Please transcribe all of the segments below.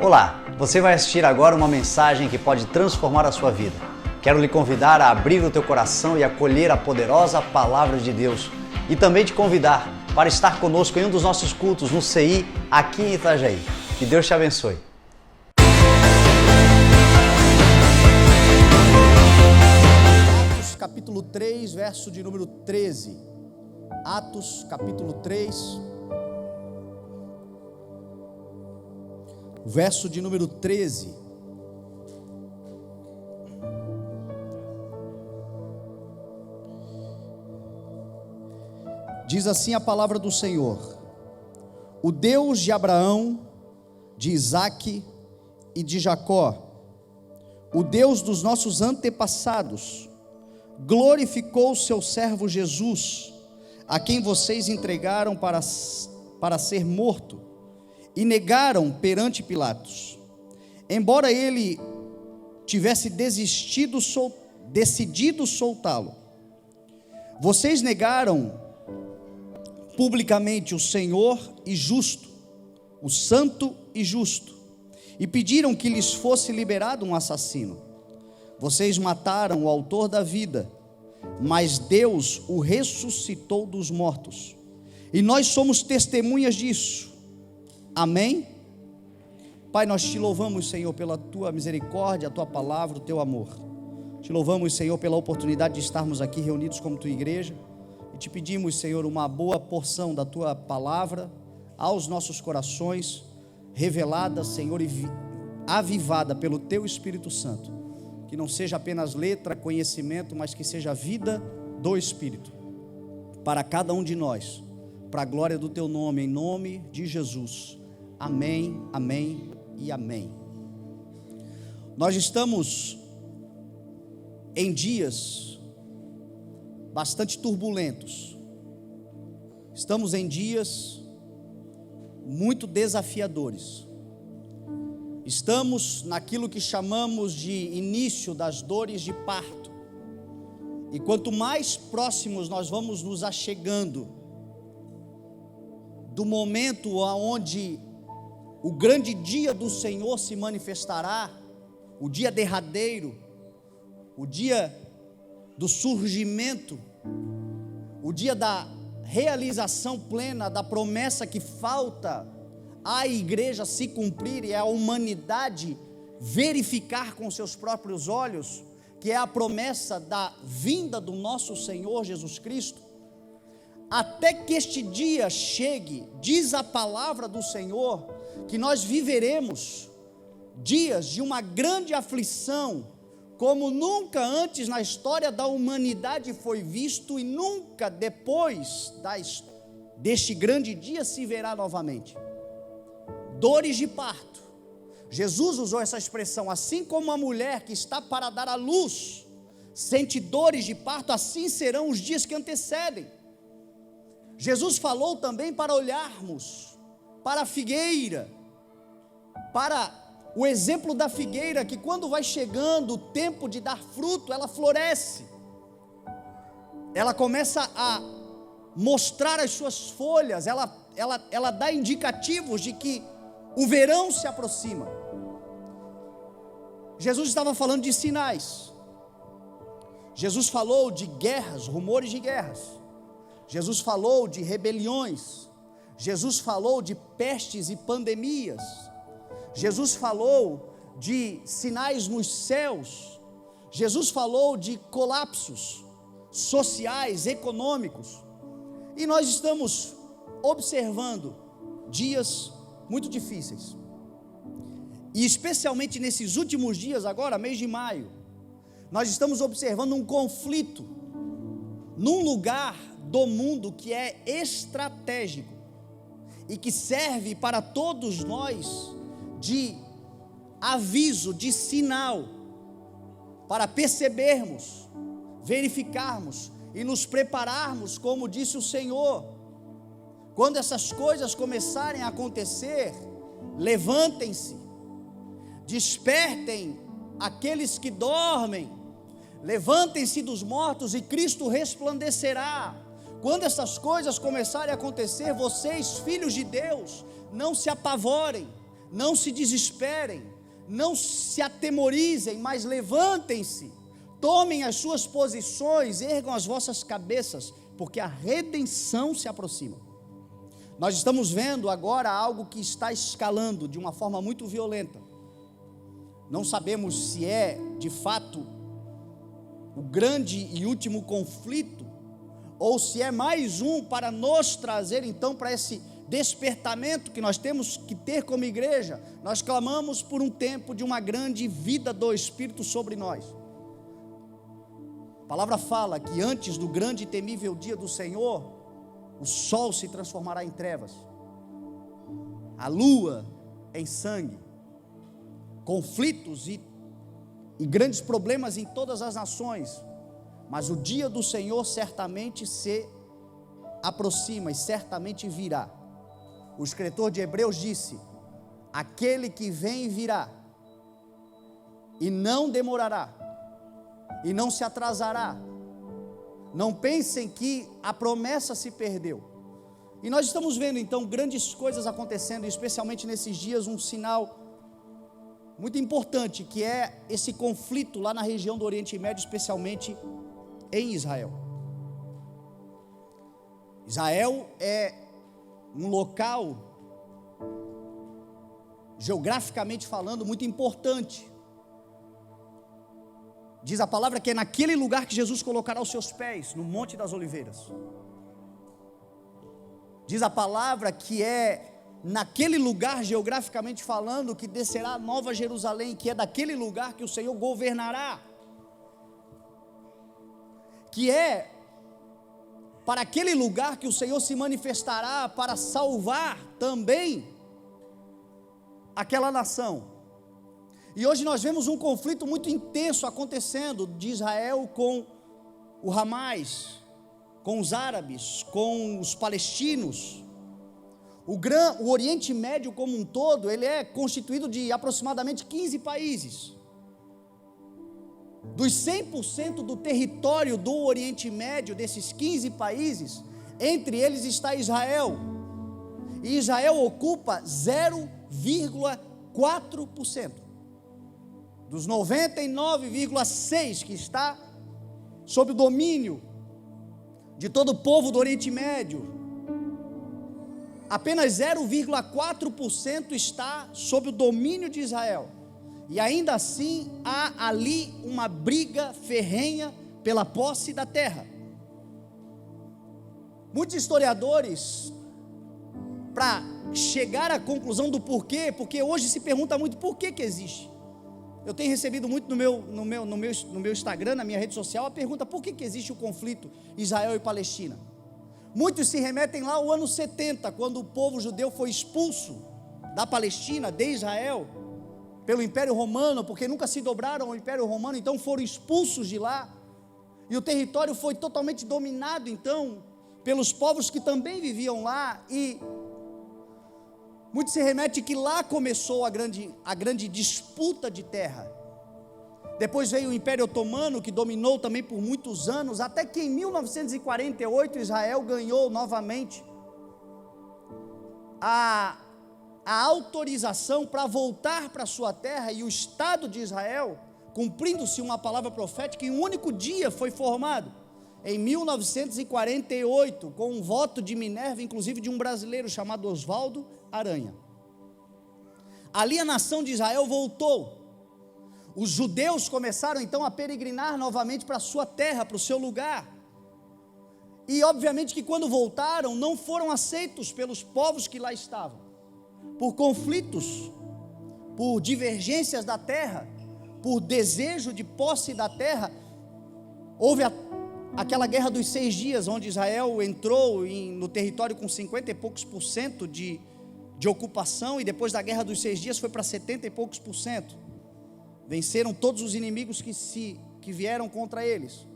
Olá, você vai assistir agora uma mensagem que pode transformar a sua vida. Quero lhe convidar a abrir o teu coração e acolher a poderosa Palavra de Deus. E também te convidar para estar conosco em um dos nossos cultos no CI, aqui em Itajaí. Que Deus te abençoe. Atos capítulo 3, verso de número 13. Atos capítulo 3, verso de número 13. Diz assim a palavra do Senhor: o Deus de Abraão, de Isaque e de Jacó, o Deus dos nossos antepassados, glorificou o seu servo Jesus, a quem vocês entregaram para ser morto, e negaram perante Pilatos. Embora ele tivesse decidido soltá-lo, vocês negaram publicamente o Senhor e justo, o santo e justo, e pediram que lhes fosse liberado um assassino. Vocês mataram o autor da vida, mas Deus o ressuscitou dos mortos, e nós somos testemunhas disso. Amém? Pai, nós te louvamos, Senhor, pela tua misericórdia, a tua palavra, o teu amor. Te louvamos, Senhor, pela oportunidade de estarmos aqui reunidos como tua igreja, e te pedimos, Senhor, uma boa porção da tua palavra aos nossos corações, revelada, Senhor, e avivada pelo teu Espírito Santo. Que não seja apenas letra, conhecimento, mas que seja vida do Espírito, para cada um de nós, para a glória do teu nome, em nome de Jesus. Amém, amém e amém. Nós estamos em dias bastante turbulentos, estamos em dias muito desafiadores, estamos naquilo que chamamos de início das dores de parto, e quanto mais próximos nós vamos nos achegando do momento onde o grande dia do Senhor se manifestará, o dia derradeiro, o dia do surgimento, o dia da realização plena da promessa que falta à igreja se cumprir e à humanidade verificar com seus próprios olhos, que é a promessa da vinda do nosso Senhor Jesus Cristo. Até que este dia chegue, diz a palavra do Senhor, que nós viveremos dias de uma grande aflição, como nunca antes na história da humanidade foi visto, e nunca depois deste grande dia se verá novamente. Dores de parto. Jesus usou essa expressão: assim como a mulher que está para dar à luz sente dores de parto, assim serão os dias que antecedem. Jesus falou também para olharmos para a figueira, para o exemplo da figueira, que quando vai chegando o tempo de dar fruto, ela floresce, ela começa a mostrar as suas folhas, ela dá indicativos de que o verão se aproxima. Jesus estava falando de sinais, Jesus falou de guerras, rumores de guerras, Jesus falou de rebeliões, Jesus falou de pestes e pandemias, Jesus falou de sinais nos céus, Jesus falou de colapsos sociais, econômicos, e nós estamos observando dias muito difíceis, e especialmente nesses últimos dias agora, mês de maio, nós estamos observando um conflito num lugar do mundo que é estratégico e que serve para todos nós de aviso, de sinal, para percebermos, verificarmos e nos prepararmos, como disse o Senhor. Quando essas coisas começarem a acontecer, levantem-se, despertem aqueles que dormem, levantem-se dos mortos e Cristo resplandecerá. Quando essas coisas começarem a acontecer, vocês, filhos de Deus, não se apavorem, não se desesperem, não se atemorizem, mas levantem-se, tomem as suas posições, ergam as vossas cabeças, porque a redenção se aproxima. Nós estamos vendo agora algo que está escalando de uma forma muito violenta. Não sabemos se é, de fato, o grande e último conflito, ou se é mais um para nos trazer então para esse despertamento que nós temos que ter como igreja. Nós clamamos por um tempo de uma grande vida do Espírito sobre nós. A palavra fala que antes do grande e temível dia do Senhor, o sol se transformará em trevas, a lua em sangue, conflitos e grandes problemas em todas as nações, mas o dia do Senhor certamente se aproxima e certamente virá. O escritor de Hebreus disse: aquele que vem virá, e não demorará, e não se atrasará. Não pensem que a promessa se perdeu. E nós estamos vendo então grandes coisas acontecendo, especialmente nesses dias, um sinal muito importante, que é esse conflito lá na região do Oriente Médio, especialmente em Israel. Israel é um local, geograficamente falando, muito importante. Diz a palavra que é naquele lugar que Jesus colocará os seus pés, no Monte das Oliveiras. Diz a palavra que é naquele lugar, geograficamente falando, que descerá a Nova Jerusalém, que é daquele lugar que o Senhor governará, que é para aquele lugar que o Senhor se manifestará para salvar também aquela nação. E hoje nós vemos um conflito muito intenso acontecendo de Israel com o Hamas, com os árabes, com os palestinos. O Oriente Médio como um todo, ele é constituído de aproximadamente 15 países. Dos 100% do território do Oriente Médio, desses 15 países, entre eles está Israel. E Israel ocupa 0,4%. Dos 99,6% que está sob o domínio de todo o povo do Oriente Médio, apenas 0,4% está sob o domínio de Israel. E ainda assim há ali uma briga ferrenha pela posse da terra. Muitos historiadores, para chegar à conclusão do porquê, porque hoje se pergunta muito por que existe. Eu tenho recebido muito no meu Instagram, na minha rede social, a pergunta: por que existe o conflito Israel e Palestina? Muitos se remetem lá ao ano 70, quando o povo judeu foi expulso da Palestina, de Israel, pelo Império Romano, porque nunca se dobraram ao Império Romano, então foram expulsos de lá, e o território foi totalmente dominado então pelos povos que também viviam lá, e muitos se remetem que lá começou a grande disputa de terra. Depois veio o Império Otomano, que dominou também por muitos anos, até que em 1948 Israel ganhou novamente a autorização para voltar para sua terra, e o Estado de Israel, cumprindo-se uma palavra profética, em um único dia foi formado, em 1948, com um voto de Minerva, inclusive de um brasileiro chamado Oswaldo Aranha. Ali a nação de Israel voltou. Os judeus começaram então a peregrinar novamente para a sua terra, para o seu lugar. E obviamente que quando voltaram, não foram aceitos pelos povos que lá estavam, por conflitos, por divergências da terra, por desejo de posse da terra. Houve aquela guerra dos 6 dias, onde Israel entrou no território com 50 e poucos por cento de ocupação, e depois da guerra dos 6 dias foi para 70 e poucos por cento. Venceram todos os inimigos que vieram contra eles.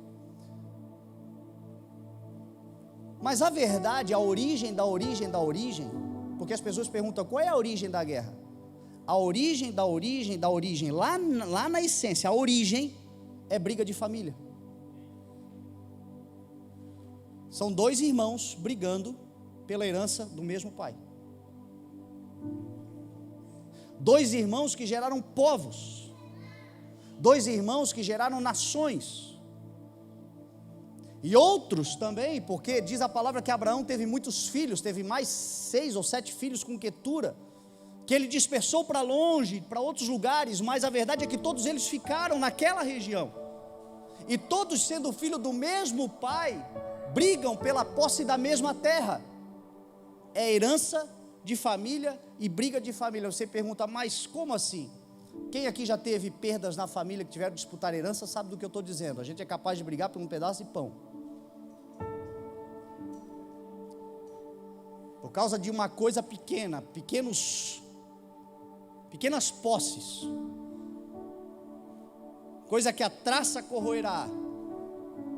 Mas a verdade, a origem, porque as pessoas perguntam: qual é a origem da guerra? A origem, lá na essência, a origem é briga de família. São 2 irmãos brigando pela herança do mesmo pai. 2 irmãos que geraram povos, 2 irmãos que geraram nações, e outros também, porque diz a palavra que Abraão teve muitos filhos, teve mais 6 ou 7 filhos com Quetura, que ele dispersou para longe, para outros lugares, mas a verdade é que todos eles ficaram naquela região, e todos sendo filho do mesmo pai, brigam pela posse da mesma terra. É herança de família e briga de família. Você pergunta, mas como assim? Quem aqui já teve perdas na família que tiveram que disputar herança, sabe do que eu estou dizendo. A gente é capaz de brigar por um pedaço de pão, por causa de uma coisa pequena, pequenas posses, coisa que a traça corroerá,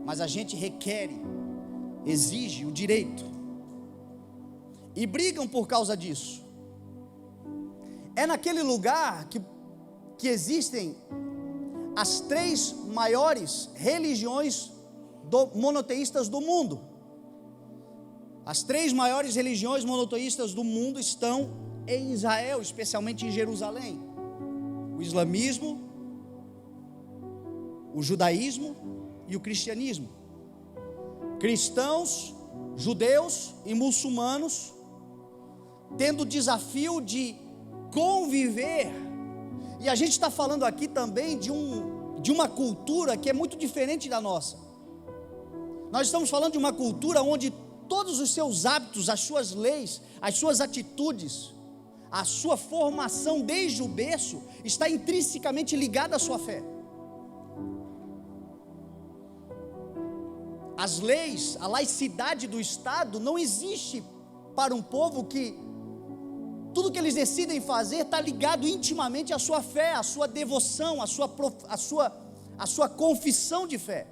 mas a gente requer, exige o direito, e brigam por causa disso. É naquele lugar que existem as 3 maiores religiões monoteístas do mundo. As 3 maiores religiões monoteístas do mundo estão em Israel, especialmente em Jerusalém: o islamismo, o judaísmo e o cristianismo. Cristãos, judeus e muçulmanos tendo o desafio de conviver, e a gente está falando aqui também de uma cultura que é muito diferente da nossa. Nós estamos falando de uma cultura onde todos os seus hábitos, as suas leis, as suas atitudes, a sua formação desde o berço está intrinsecamente ligada à sua fé. As leis, a laicidade do Estado não existe para um povo que tudo que eles decidem fazer está ligado intimamente à sua fé, à sua devoção, à sua confissão de fé.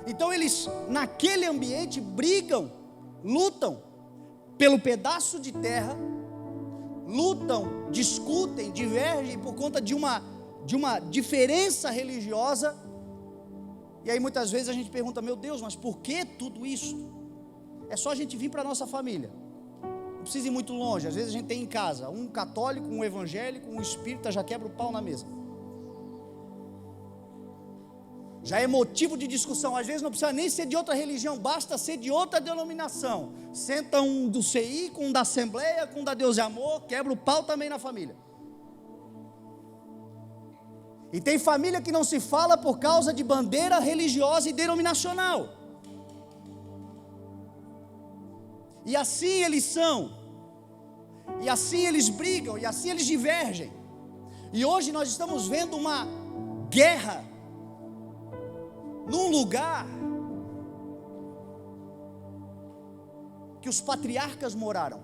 Então eles, naquele ambiente, brigam, lutam pelo pedaço de terra, lutam, discutem, divergem por conta de uma diferença religiosa. E aí muitas vezes a gente pergunta, meu Deus, mas por que tudo isso? É só a gente vir para a nossa família, não precisa ir muito longe. Às vezes a gente tem em casa um católico, um evangélico, um espírita, já quebra o pau na mesa, já é motivo de discussão. Às vezes não precisa nem ser de outra religião, basta ser de outra denominação. Senta um do CI com um da Assembleia, com um da Deus e Amor, quebra o pau também na família. E tem família que não se fala por causa de bandeira religiosa e denominacional. E assim eles são, e assim eles brigam, e assim eles divergem. E hoje nós estamos vendo uma guerra num lugar que os patriarcas moraram.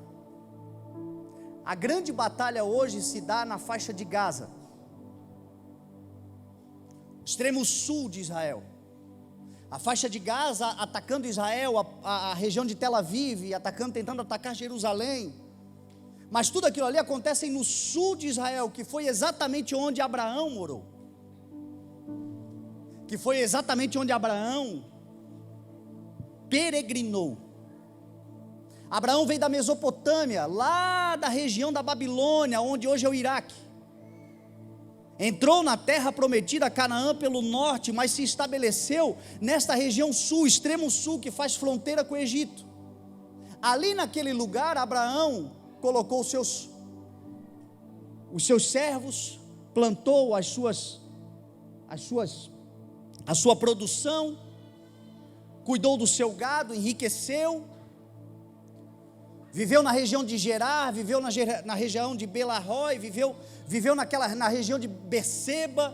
A grande batalha hoje se dá na faixa de Gaza, extremo sul de Israel. A faixa de Gaza atacando Israel, a região de Tel Aviv, tentando atacar Jerusalém. Mas tudo aquilo ali acontece no sul de Israel, que foi exatamente onde Abraão morou, que foi exatamente onde Abraão peregrinou. Abraão veio da Mesopotâmia, lá da região da Babilônia, onde hoje é o Iraque. Entrou na terra prometida, Canaã, pelo norte, mas se estabeleceu nesta região sul, extremo sul, que faz fronteira com o Egito. Ali naquele lugar, Abraão colocou os seus servos, plantou a sua produção, cuidou do seu gado, enriqueceu, viveu na região de Gerar, viveu na região de Belarrói, viveu na região de Beceba,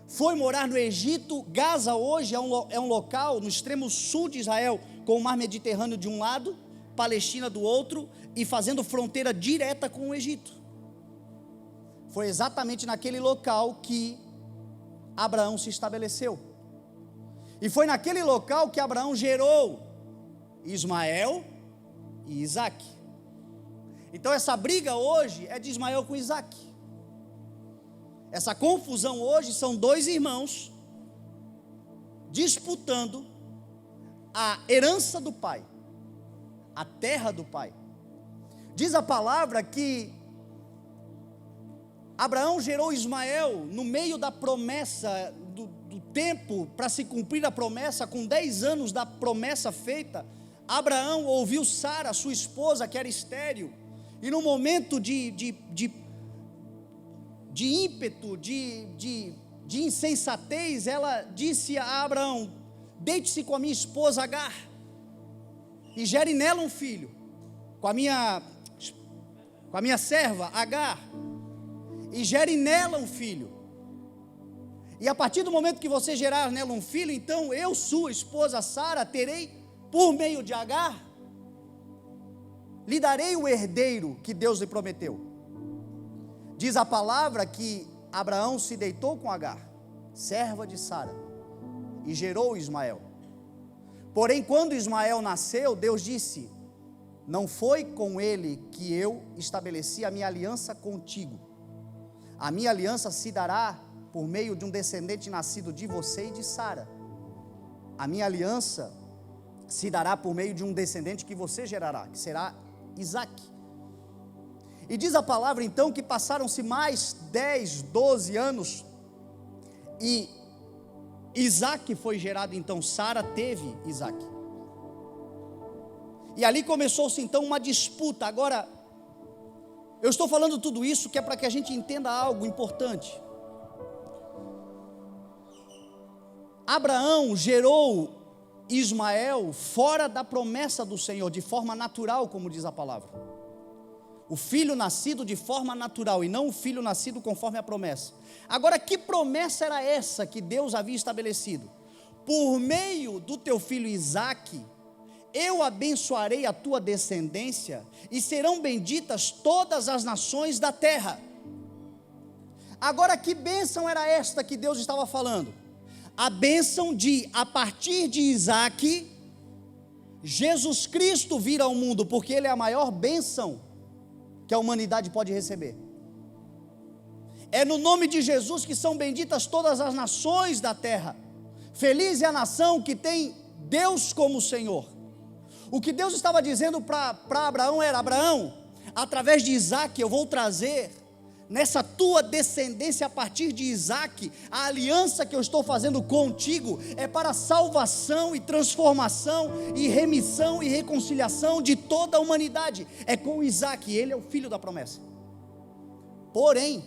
foi morar no Egito. Gaza hoje é um local no extremo sul de Israel, com o mar Mediterrâneo de um lado, Palestina do outro, e fazendo fronteira direta com o Egito. Foi exatamente naquele local que Abraão se estabeleceu, e foi naquele local que Abraão gerou Ismael e Isaque. Então essa briga hoje é de Ismael com Isaque. Essa confusão hoje são 2 irmãos disputando a herança do pai, a terra do pai. Diz a palavra que Abraão gerou Ismael no meio da promessa, do tempo para se cumprir a promessa, com 10 anos da promessa feita. Abraão ouviu Sara, sua esposa, que era estéril, e no momento de ímpeto, de insensatez, ela disse a Abraão: deite-se com a minha esposa Agar, e gere nela um filho, com a minha serva Agar, e gere nela um filho. E a partir do momento que você gerar nela um filho, então eu, sua esposa Sara, terei, por meio de Agar, lhe darei o herdeiro que Deus lhe prometeu. Diz a palavra que Abraão se deitou com Agar, serva de Sara, e gerou Ismael. Porém, quando Ismael nasceu, Deus disse: não foi com ele que eu estabeleci a minha aliança contigo. A minha aliança se dará por meio de um descendente nascido de você e de Sara. A minha aliança se dará por meio de um descendente que você gerará, que será Isaque. E diz a palavra então que passaram-se mais 10, 12 anos, e Isaque foi gerado. Então Sara teve Isaque, e ali começou-se então uma disputa. Agora, eu estou falando tudo isso que é para que a gente entenda algo importante. Abraão gerou Ismael fora da promessa do Senhor, de forma natural, como diz a palavra. O filho nascido de forma natural, e não o filho nascido conforme a promessa. Agora, que promessa era essa que Deus havia estabelecido? Por meio do teu filho Isaque, eu abençoarei a tua descendência, e serão benditas todas as nações da terra. Agora, que bênção era esta que Deus estava falando? A bênção de, a partir de Isaque, Jesus Cristo vir ao mundo, porque Ele é a maior bênção que a humanidade pode receber. É no nome de Jesus que são benditas todas as nações da terra. Feliz é a nação que tem Deus como Senhor. O que Deus estava dizendo para Abraão era: Abraão, através de Isaque eu vou trazer nessa tua descendência, a partir de Isaque, a aliança que eu estou fazendo contigo é para salvação e transformação e remissão e reconciliação de toda a humanidade. É com Isaque, ele é o filho da promessa. Porém,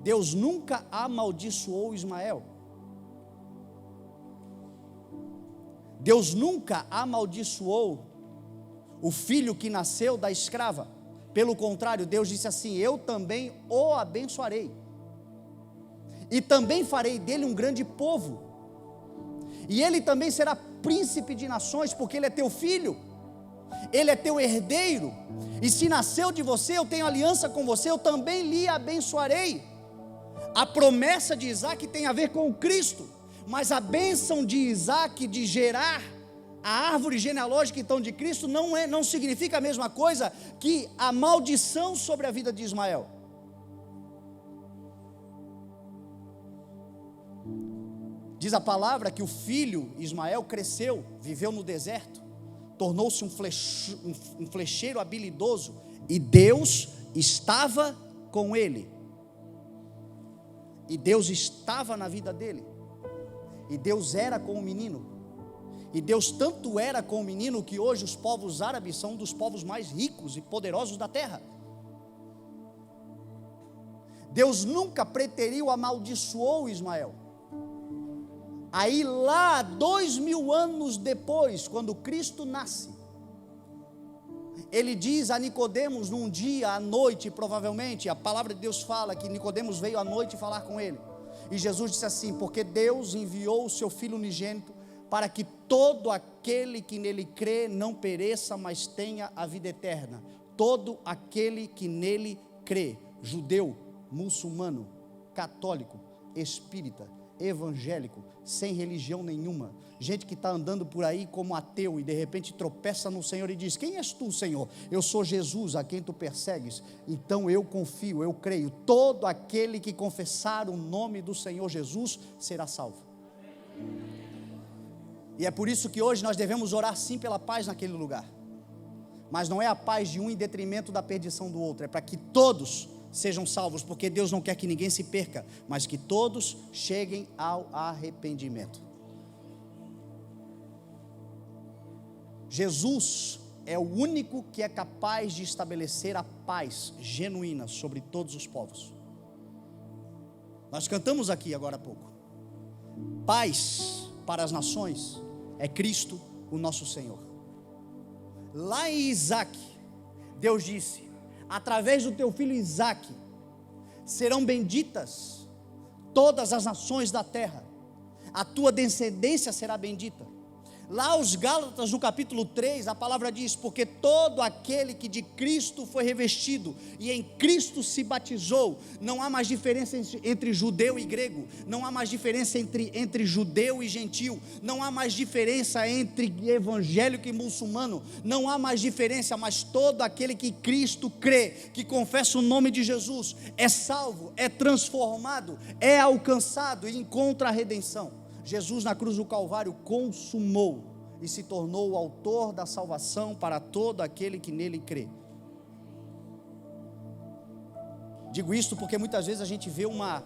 Deus nunca amaldiçoou Ismael. Deus nunca amaldiçoou o filho que nasceu da escrava. Pelo contrário, Deus disse assim: eu também o abençoarei, e também farei dele um grande povo, e ele também será príncipe de nações, porque ele é teu filho, ele é teu herdeiro, e se nasceu de você, eu tenho aliança com você, eu também lhe abençoarei. A promessa de Isaque tem a ver com Cristo, mas a bênção de Isaque de gerar a árvore genealógica então de Cristo não significa a mesma coisa que a maldição sobre a vida de Ismael. Diz a palavra que o filho Ismael cresceu, viveu no deserto, tornou-se um flecheiro habilidoso, e Deus estava com ele, e Deus estava na vida dele, e Deus era com o menino. E Deus tanto era com o menino que hoje os povos árabes são um dos povos mais ricos e poderosos da terra. Deus nunca preteriu, amaldiçoou Ismael. Aí lá, 2000 anos depois, quando Cristo nasce, ele diz a Nicodemos num dia, à noite, provavelmente, a palavra de Deus fala que Nicodemos veio à noite falar com ele. E Jesus disse assim: porque Deus enviou o seu Filho unigênito, para que todo aquele que nele crê não pereça, mas tenha a vida eterna. Todo aquele que nele crê, judeu, muçulmano, católico, espírita, evangélico, sem religião nenhuma, gente que está andando por aí como ateu e de repente tropeça no Senhor e diz: quem és tu, Senhor? Eu sou Jesus, a quem tu persegues. Então eu confio, eu creio. Todo aquele que confessar o nome do Senhor Jesus será salvo. E é por isso que hoje nós devemos orar sim pela paz naquele lugar, mas não é a paz de um em detrimento da perdição do outro, é para que todos sejam salvos, porque Deus não quer que ninguém se perca, mas que todos cheguem ao arrependimento. Jesus é o único que é capaz de estabelecer a paz genuína sobre todos os povos. Nós cantamos aqui agora há pouco: paz para as nações é Cristo o nosso Senhor. Lá em Isaac, Deus disse: através do teu filho Isaac serão benditas todas as nações da terra, a tua descendência será bendita. Lá aos Gálatas, no capítulo 3, a palavra diz: porque todo aquele que de Cristo foi revestido e em Cristo se batizou, não há mais diferença entre judeu e grego, não há mais diferença entre judeu e gentil, não há mais diferença entre evangélico e muçulmano, não há mais diferença, mas todo aquele que Cristo crê, que confessa o nome de Jesus, é salvo, é transformado, é alcançado e encontra a redenção. Jesus na cruz do Calvário consumou e se tornou o autor da salvação para todo aquele que nele crê. Digo isto porque muitas vezes a gente vê uma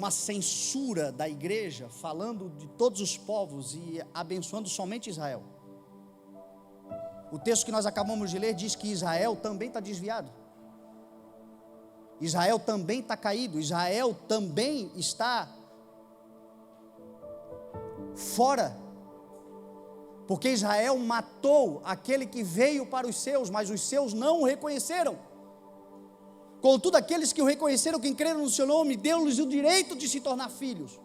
censura da igreja falando de todos os povos e abençoando somente Israel. O texto que nós acabamos de ler diz que Israel também está desviado, Israel também está caído, Israel também está fora, porque Israel matou aquele que veio para os seus, mas os seus não o reconheceram. Contudo, aqueles que o reconheceram, quem creram no seu nome, deu-lhes o direito de se tornar filhos.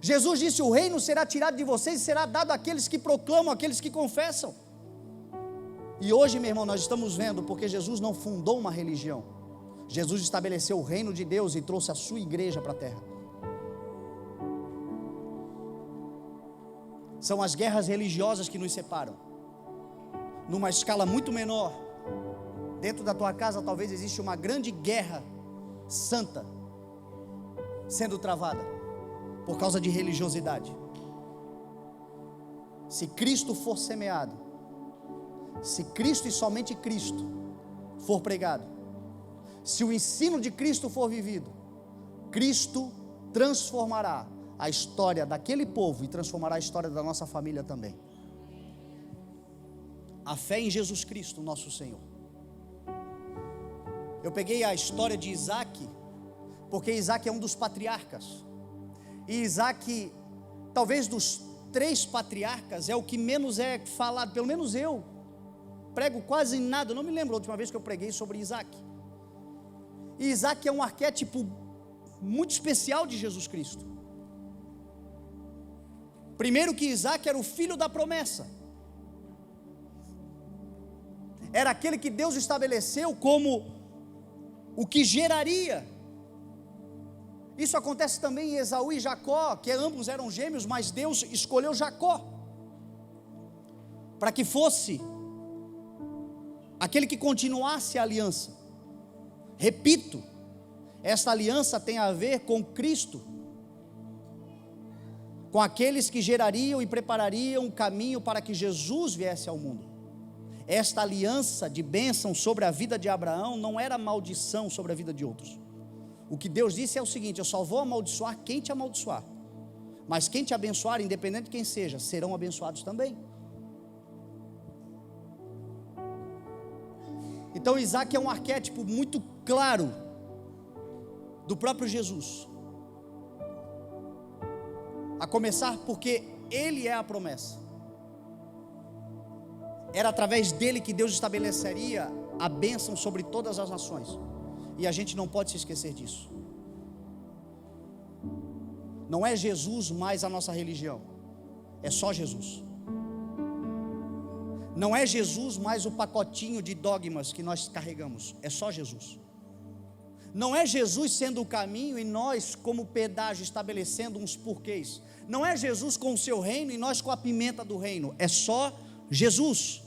Jesus disse: o reino será tirado de vocês e será dado àqueles que proclamam, àqueles que confessam. E hoje, meu irmão, nós estamos vendo, porque Jesus não fundou uma religião, Jesus estabeleceu o reino de Deus e trouxe a sua igreja para a terra. São as guerras religiosas que nos separam. Numa escala muito menor, dentro da tua casa talvez existe uma grande guerra santa sendo travada por causa de religiosidade. Se Cristo for semeado, se Cristo e somente Cristo for pregado, se o ensino de Cristo for vivido, Cristo transformará a história daquele povo e transformará a história da nossa família também. A fé em Jesus Cristo, nosso Senhor. Eu peguei a história de Isaac, porque Isaac é um dos patriarcas, e Isaac, talvez dos 3 patriarcas, é o que menos é falado, pelo menos eu prego quase nada, eu não me lembro a última vez que eu preguei sobre Isaac. E Isaac é um arquétipo muito especial de Jesus Cristo. Primeiro que Isaac era o filho da promessa, era aquele que Deus estabeleceu como o que geraria. Isso acontece também em Esaú e Jacó, que ambos eram gêmeos, mas Deus escolheu Jacó para que fosse aquele que continuasse a aliança. Repito, esta aliança tem a ver com Cristo, com aqueles que gerariam e preparariam um caminho para que Jesus viesse ao mundo. Esta aliança de bênção sobre a vida de Abraão não era maldição sobre a vida de outros. O que Deus disse é o seguinte: eu só vou amaldiçoar quem te amaldiçoar, mas quem te abençoar, independente de quem seja, serão abençoados também. Então Isaac é um arquétipo muito claro do próprio Jesus, a começar porque ele é a promessa. Era através dele que Deus estabeleceria a bênção sobre todas as nações, e a gente não pode se esquecer disso. Não é Jesus mais a nossa religião, é só Jesus. Não é Jesus mais o pacotinho de dogmas que nós carregamos, é só Jesus. Não é Jesus sendo o caminho e nós como pedágio estabelecendo uns porquês. Não é Jesus com o seu reino e nós com a pimenta do reino, é só Jesus.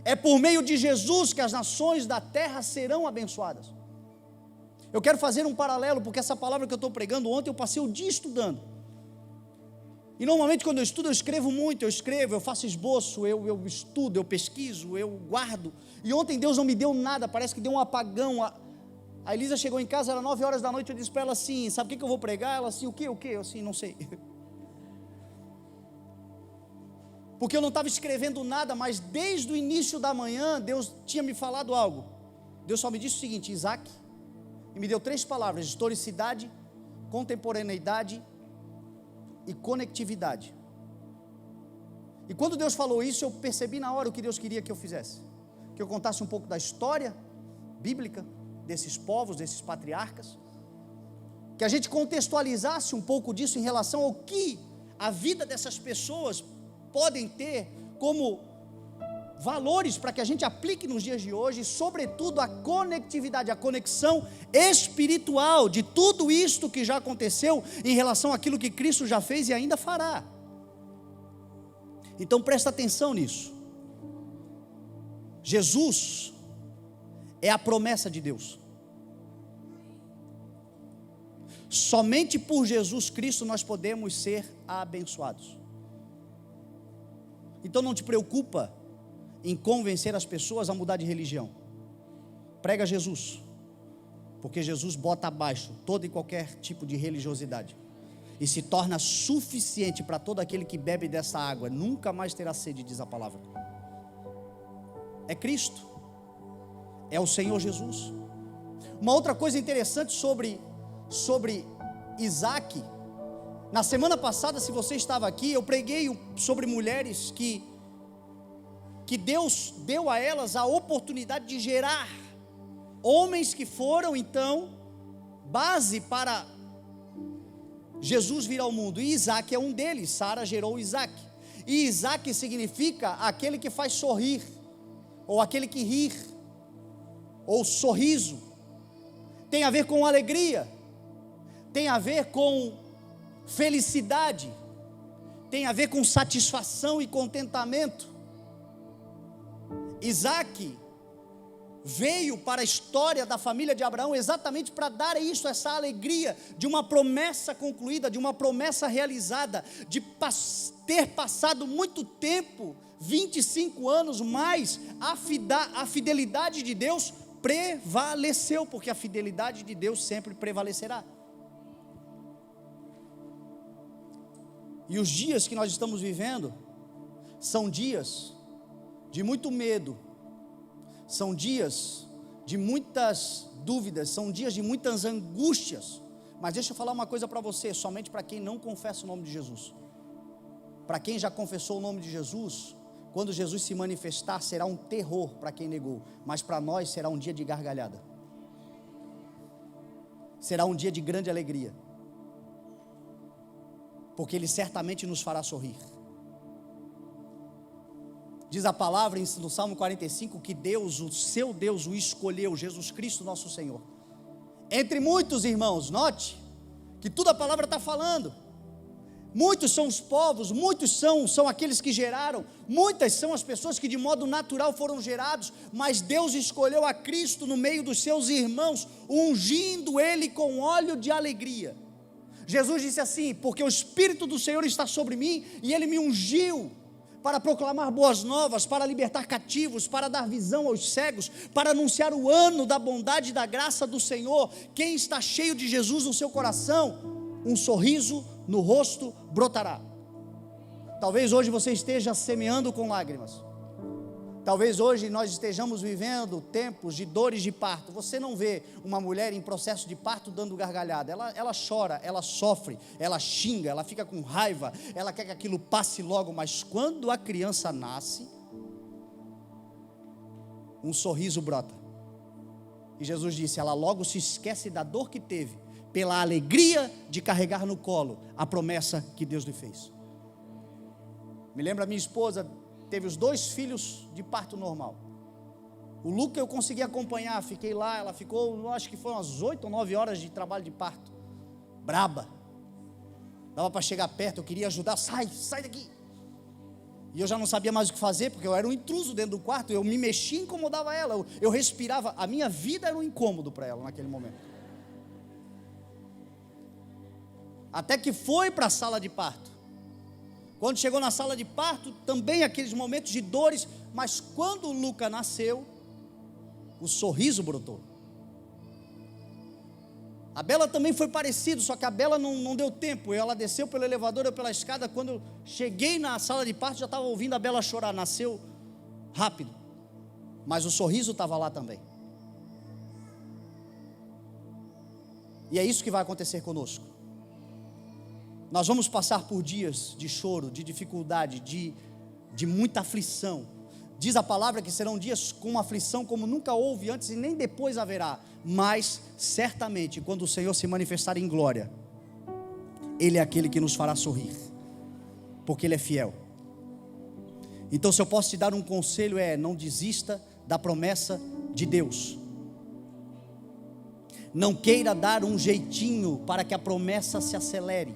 É por meio de Jesus que as nações da terra serão abençoadas. Eu quero fazer um paralelo, porque essa palavra que eu estou pregando, ontem eu passei o dia estudando, E normalmente quando eu estudo, eu escrevo muito, eu faço esboço, eu estudo, eu pesquiso, eu guardo. E ontem Deus não me deu nada, parece que deu um apagão. A Elisa chegou em casa, era 9 horas da noite, eu disse para ela assim, sabe o que eu vou pregar? Ela assim, o quê? Eu assim, não sei. Porque eu não estava escrevendo nada, mas desde o início da manhã, Deus tinha me falado algo. Deus só me disse o seguinte, Isaac, e me deu 3 palavras, historicidade, contemporaneidade e conectividade. E quando Deus falou isso, eu percebi na hora o que Deus queria que eu fizesse, que eu contasse um pouco da história bíblica, desses povos, desses patriarcas, que a gente contextualizasse um pouco disso em relação ao que a vida dessas pessoas podem ter como valores para que a gente aplique nos dias de hoje, e sobretudo a conectividade, a conexão espiritual de tudo isto que já aconteceu em relação àquilo que Cristo já fez e ainda fará. Então presta atenção nisso. Jesus é a promessa de Deus. Somente por Jesus Cristo nós podemos ser abençoados. Então não te preocupa em convencer as pessoas a mudar de religião. Prega Jesus, porque Jesus bota abaixo todo e qualquer tipo de religiosidade e se torna suficiente para todo aquele que bebe dessa água, nunca mais terá sede, diz a palavra. É Cristo, é o Senhor Jesus. Uma outra coisa interessante sobre Isaac, na semana passada, se você estava aqui, eu preguei sobre mulheres que Deus deu a elas a oportunidade de gerar homens que foram então base para Jesus vir ao mundo, e Isaac é um deles. Sara gerou Isaac, e Isaac significa aquele que faz sorrir, ou aquele que rir, ou sorriso, tem a ver com alegria, tem a ver com felicidade, tem a ver com satisfação e contentamento. Isaac veio para a história da família de Abraão exatamente para dar isso, essa alegria de uma promessa concluída, de uma promessa realizada, de ter passado muito tempo, 25 anos mais, a fidelidade de Deus prevaleceu, porque a fidelidade de Deus sempre prevalecerá. E os dias que nós estamos vivendo são dias de muito medo, são dias de muitas dúvidas, são dias de muitas angústias. Mas deixa eu falar uma coisa para você, somente para quem não confessa o nome de Jesus. Para quem já confessou o nome de Jesus, quando Jesus se manifestar, será um terror para quem negou, mas para nós será um dia de gargalhada, será um dia de grande alegria, porque Ele certamente nos fará sorrir. Diz a palavra no Salmo 45 que Deus, o seu Deus, o escolheu, Jesus Cristo nosso Senhor. Entre muitos irmãos, note que tudo a palavra está falando. Muitos são os povos, muitos são aqueles que geraram, muitas são as pessoas que de modo natural foram gerados, mas Deus escolheu a Cristo no meio dos seus irmãos, ungindo Ele com óleo de alegria. Jesus disse assim: porque o Espírito do Senhor está sobre mim, e Ele me ungiu para proclamar boas novas, para libertar cativos, para dar visão aos cegos, para anunciar o ano da bondade e da graça do Senhor. Quem está cheio de Jesus no seu coração, um sorriso no rosto brotará. Talvez hoje você esteja semeando com lágrimas, talvez hoje nós estejamos vivendo tempos de dores de parto. Você não vê uma mulher em processo de parto dando gargalhada, ela chora, ela sofre, ela xinga, ela fica com raiva, ela quer que aquilo passe logo, mas quando a criança nasce, um sorriso brota. E Jesus disse, ela logo se esquece da dor que teve, pela alegria de carregar no colo a promessa que Deus lhe fez. Me lembra, a minha esposa teve os 2 filhos de parto normal. O Luca eu consegui acompanhar, fiquei lá, ela ficou, acho que foram umas 8 ou 9 horas de trabalho de parto, braba, dava para chegar perto, eu queria ajudar, sai daqui, e eu já não sabia mais o que fazer, porque eu era um intruso dentro do quarto, eu me mexia e incomodava ela, eu respirava, a minha vida era um incômodo para ela naquele momento, até que foi para a sala de parto. Quando chegou na sala de parto, também aqueles momentos de dores, mas quando Lucas nasceu, o sorriso brotou. A Bela também foi parecido, só que a Bela não deu tempo, ela desceu pelo elevador, eu pela escada, quando eu cheguei na sala de parto, já estava ouvindo a Bela chorar, nasceu rápido, mas o sorriso estava lá também. E é isso que vai acontecer conosco. Nós vamos passar por dias de choro, de dificuldade, de muita aflição. Diz a palavra que serão dias com uma aflição como nunca houve antes e nem depois haverá. Mas certamente quando o Senhor se manifestar em glória, Ele é aquele que nos fará sorrir, porque Ele é fiel. Então, se eu posso te dar um conselho, não desista da promessa de Deus. Não queira dar um jeitinho para que a promessa se acelere.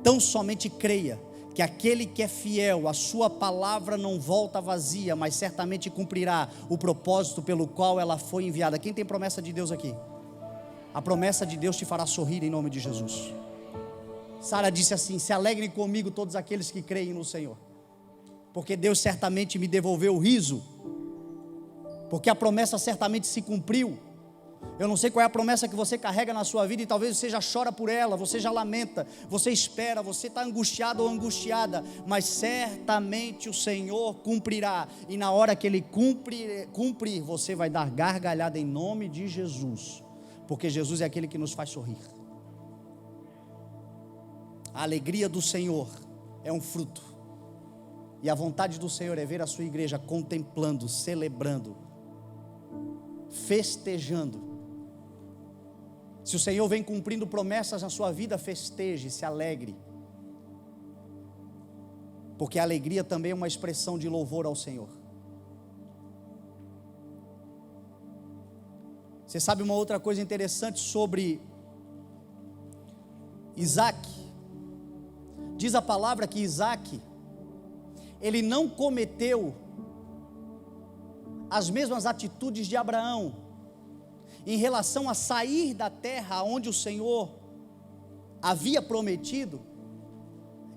Tão somente creia que aquele que é fiel, a sua palavra não volta vazia, mas certamente cumprirá o propósito pelo qual ela foi enviada. Quem tem promessa de Deus aqui? A promessa de Deus te fará sorrir em nome de Jesus. Sara disse assim: se alegrem comigo todos aqueles que creem no Senhor, porque Deus certamente me devolveu o riso, porque a promessa certamente se cumpriu. Eu não sei qual é a promessa que você carrega na sua vida, e talvez você já chora por ela, você já lamenta, você espera, você está angustiado ou angustiada, mas certamente o Senhor cumprirá, e na hora que Ele cumprir, você vai dar gargalhada em nome de Jesus, porque Jesus é aquele que nos faz sorrir. A alegria do Senhor é um fruto, e a vontade do Senhor é ver a sua igreja contemplando, celebrando, festejando. Se o Senhor vem cumprindo promessas na sua vida, festeje, se alegre, porque a alegria também é uma expressão de louvor ao Senhor. Você sabe uma outra coisa interessante sobre Isaac? Diz a palavra que Isaac, ele não cometeu as mesmas atitudes de Abraão, em relação a sair da terra onde o Senhor havia prometido,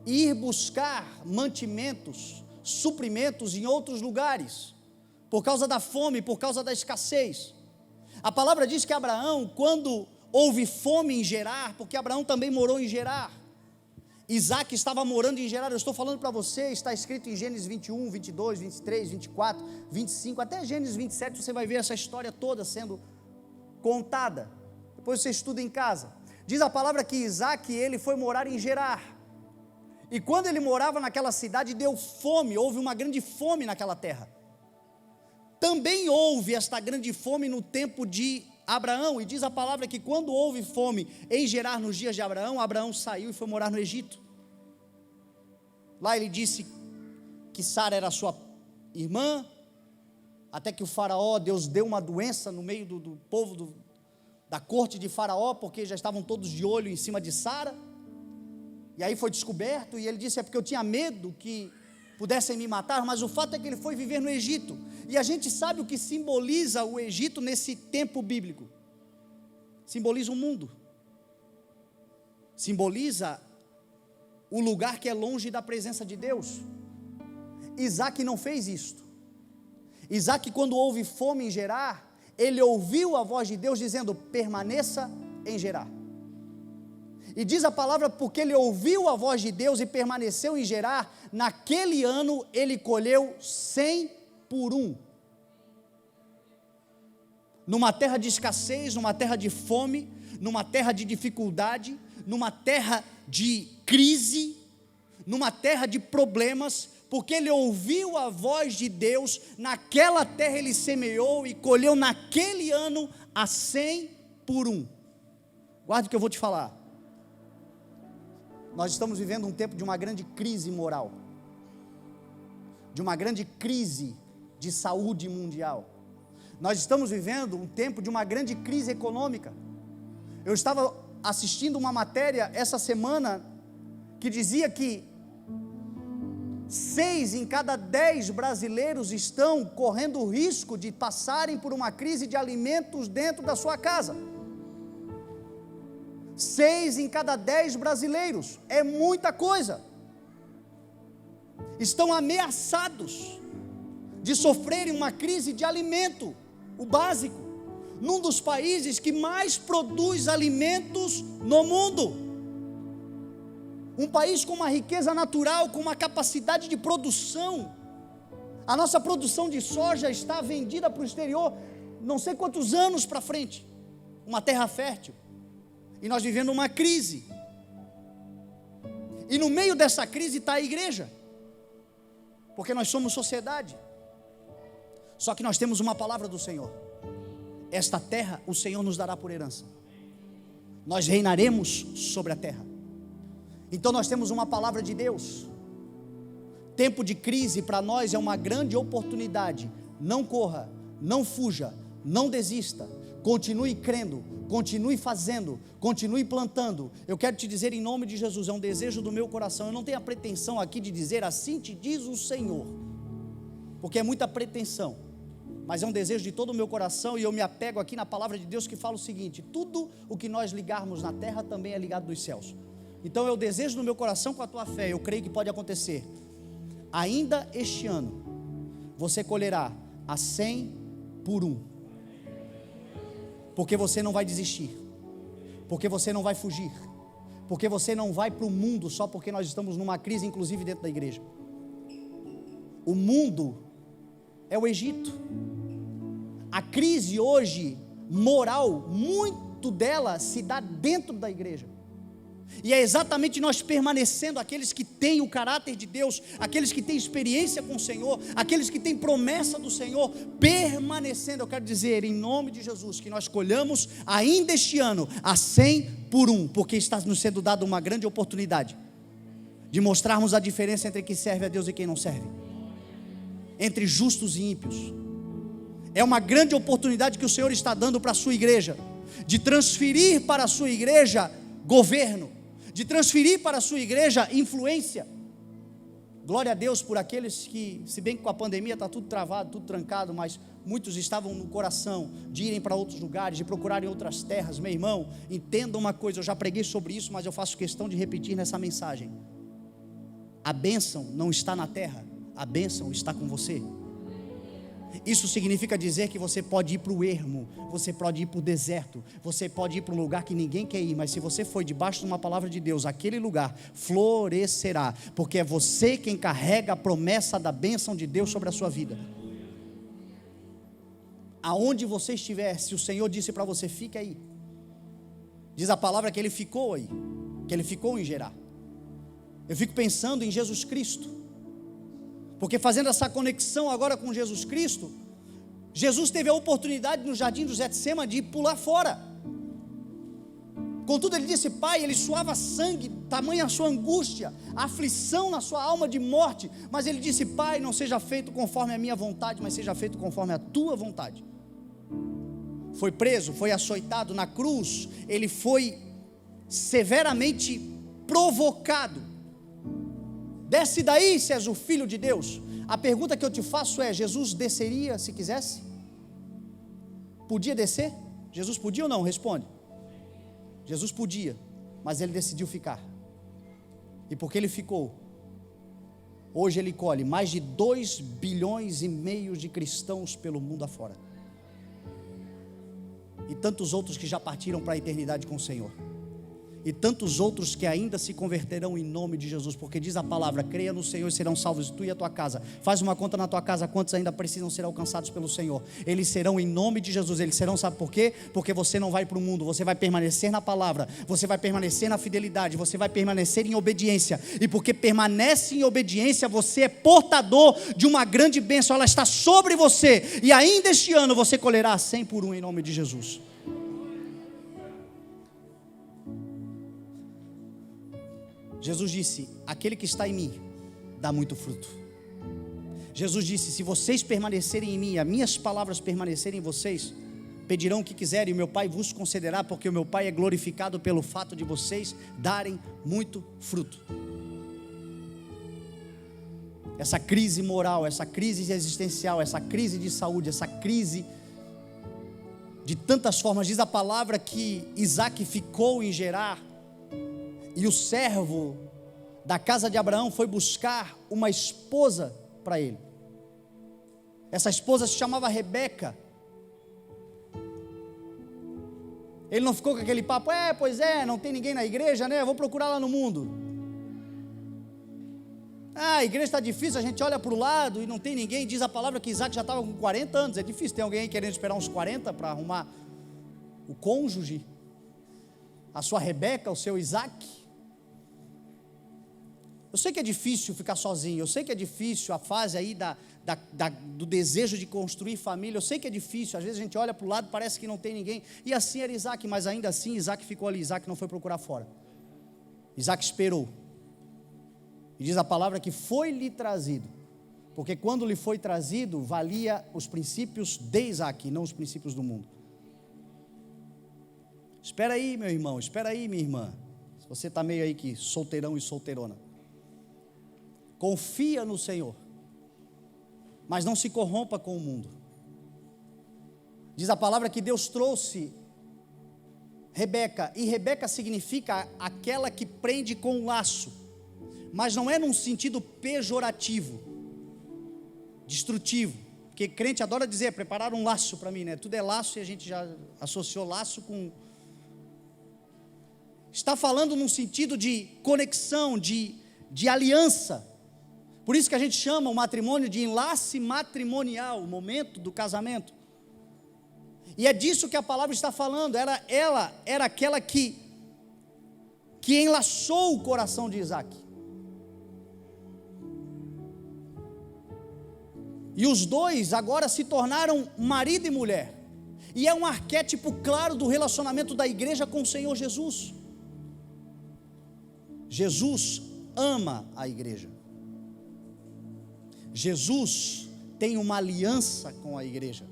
e ir buscar mantimentos, suprimentos em outros lugares, por causa da fome, por causa da escassez. A palavra diz que Abraão, quando houve fome em Gerar, porque Abraão também morou em Gerar, Isaac estava morando em Gerar. Eu estou falando para você, está escrito em Gênesis 21, 22, 23, 24, 25, até Gênesis 27, você vai ver essa história toda sendo contada, depois você estuda em casa. Diz a palavra que Isaac, ele foi morar em Gerar, e quando ele morava naquela cidade, deu fome, houve uma grande fome naquela terra. Também houve esta grande fome no tempo de Abraão, e diz a palavra que quando houve fome em Gerar nos dias de Abraão, Abraão saiu e foi morar no Egito. Lá ele disse que Sara era sua irmã, até que o faraó, Deus deu uma doença no meio do povo da corte de faraó, porque já estavam todos de olho em cima de Sara, e aí foi descoberto, e ele disse: é porque eu tinha medo que pudessem me matar, mas o fato é que ele foi viver no Egito, e a gente sabe o que simboliza o Egito nesse tempo bíblico. Simboliza o mundo, simboliza o lugar que é longe da presença de Deus. Isaac não fez isto. Isaac, quando houve fome em Gerar, ele ouviu a voz de Deus dizendo: permaneça em Gerar. E diz a palavra, porque ele ouviu a voz de Deus e permaneceu em Gerar, naquele ano ele colheu 100 por 1. Numa terra de escassez, numa terra de fome, numa terra de dificuldade, numa terra de crise, numa terra de problemas, porque ele ouviu a voz de Deus, naquela terra ele semeou e colheu naquele ano a 100 por 1. Guarda o que eu vou te falar. Nós estamos vivendo um tempo de uma grande crise moral, de uma grande crise de saúde mundial. Nós estamos vivendo um tempo de uma grande crise econômica. Eu estava assistindo uma matéria essa semana que dizia que 6 em cada 10 brasileiros estão correndo o risco de passarem por uma crise de alimentos dentro da sua casa. 6 em cada 10 brasileiros, é muita coisa. estão ameaçados de sofrerem uma crise de alimento, o básico, num dos países que mais produz alimentos no mundo. Um país com uma riqueza natural, com uma capacidade de produção. A nossa produção de soja está vendida para o exterior, não sei quantos anos para frente. Uma terra fértil. E nós vivendo uma crise. E no meio dessa crise está a igreja. Porque nós somos sociedade. Só que nós temos uma palavra do Senhor. Esta terra o Senhor nos dará por herança. Nós reinaremos sobre a terra. Então nós temos uma palavra de Deus. Tempo de crise para nós é uma grande oportunidade. Não corra, não fuja, não desista. Continue crendo, continue fazendo, continue plantando. Eu quero te dizer em nome de Jesus, é um desejo do meu coração. Eu não tenho a pretensão aqui de dizer assim te diz o Senhor, porque é muita pretensão, mas é um desejo de todo o meu coração. E eu me apego aqui na palavra de Deus que fala o seguinte: tudo o que nós ligarmos na terra também é ligado dos céus. Então eu desejo no meu coração, com a tua fé, eu creio que pode acontecer. Ainda este ano você colherá a 100 por 1. Porque você não vai desistir, porque você não vai fugir, porque você não vai para o mundo só porque nós estamos numa crise, inclusive dentro da igreja. O mundo é o Egito. A crise hoje, moral, muito dela se dá dentro da igreja. E é exatamente nós permanecendo, aqueles que têm o caráter de Deus, aqueles que têm experiência com o Senhor, aqueles que têm promessa do Senhor, permanecendo, eu quero dizer em nome de Jesus, que nós colhamos ainda este ano a 100 por 1, porque está nos sendo dada uma grande oportunidade de mostrarmos a diferença entre quem serve a Deus e quem não serve, entre justos e ímpios. É uma grande oportunidade que o Senhor está dando para a sua igreja, de transferir para a sua igreja governo, de transferir para a sua igreja influência. Glória a Deus por aqueles que, se bem que com a pandemia está tudo travado, tudo trancado, mas muitos estavam no coração de irem para outros lugares, de procurarem outras terras. Meu irmão, entenda uma coisa, eu já preguei sobre isso, mas eu faço questão de repetir nessa mensagem: a bênção não está na terra, a bênção está com você. Isso significa dizer que você pode ir para o ermo, você pode ir para o deserto, você pode ir para um lugar que ninguém quer ir, mas se você for debaixo de uma palavra de Deus, aquele lugar florescerá, porque é você quem carrega a promessa da bênção de Deus sobre a sua vida. Aonde você estiver, se o Senhor disse para você, fique aí, diz a palavra que Ele ficou aí, que Ele ficou em Gerar. Eu fico pensando em Jesus Cristo, porque fazendo essa conexão agora com Jesus Cristo, Jesus teve a oportunidade no jardim do Getsêmani de pular fora. Contudo ele disse, Pai, ele suava sangue, tamanha a sua angústia, a aflição na sua alma de morte, mas ele disse, Pai, não seja feito conforme a minha vontade, mas seja feito conforme a tua vontade. Foi preso, foi açoitado na cruz, ele foi severamente provocado. Desce daí se és o Filho de Deus. A pergunta que eu te faço é, Jesus desceria se quisesse? Podia descer? Jesus podia ou não? Responde. Jesus podia, mas ele decidiu ficar. E porque ele ficou, hoje ele colhe mais de 2,5 bilhões de cristãos pelo mundo afora. E tantos outros que já partiram para a eternidade com o Senhor. E tantos outros que ainda se converterão em nome de Jesus, porque diz a palavra, creia no Senhor e serão salvos tu e a tua casa. Faz uma conta na tua casa, quantos ainda precisam ser alcançados pelo Senhor. Eles serão em nome de Jesus, eles serão, sabe por quê? Porque você não vai para o mundo, você vai permanecer na palavra, você vai permanecer na fidelidade, você vai permanecer em obediência, e porque permanece em obediência, você é portador de uma grande bênção, ela está sobre você, e ainda este ano você colherá 100 por 1 em nome de Jesus. Jesus disse, aquele que está em mim, dá muito fruto. Jesus disse, se vocês permanecerem em mim, as minhas palavras permanecerem em vocês, pedirão o que quiserem, e o meu Pai vos concederá, porque o meu Pai é glorificado pelo fato de vocês darem muito fruto. Essa crise moral, essa crise existencial, essa crise de saúde, essa crise de tantas formas, diz a palavra que Isaac ficou em Gerar, e o servo da casa de Abraão foi buscar uma esposa para ele. Essa esposa se chamava Rebeca. Ele não ficou com aquele papo, pois é, não tem ninguém na igreja, né? Eu vou procurar lá no mundo. A igreja está difícil, a gente olha para o lado e não tem ninguém. Diz a palavra que Isaac já estava com 40 anos. É difícil, tem alguém querendo esperar uns 40 para arrumar o cônjuge, a sua Rebeca, o seu Isaac. Eu sei que é difícil ficar sozinho, eu sei que é difícil a fase aí do desejo de construir família, eu sei que é difícil, às vezes a gente olha para o lado, parece que não tem ninguém, e assim era Isaac, mas ainda assim Isaac ficou ali, Isaac não foi procurar fora, Isaac esperou, e diz a palavra que foi-lhe trazido, porque quando lhe foi trazido, valia os princípios de Isaac, não os princípios do mundo. Espera aí, meu irmão, espera aí, minha irmã, se você está meio aí que solteirão e solteirona, confia no Senhor, mas não se corrompa com o mundo. Diz a palavra que Deus trouxe Rebeca, e Rebeca significa aquela que prende com um laço, mas não é num sentido pejorativo, destrutivo, porque crente adora dizer, preparar um laço para mim, né? Tudo é laço e a gente já associou laço com... Está falando num sentido de conexão, de aliança. Por isso que a gente chama o matrimônio de enlace matrimonial, o momento do casamento. E é disso que a palavra está falando. Ela era aquela que enlaçou o coração de Isaac. E os dois agora se tornaram marido e mulher. E é um arquétipo claro do relacionamento da igreja com o Senhor Jesus. Jesus ama a igreja. Jesus tem uma aliança com a igreja,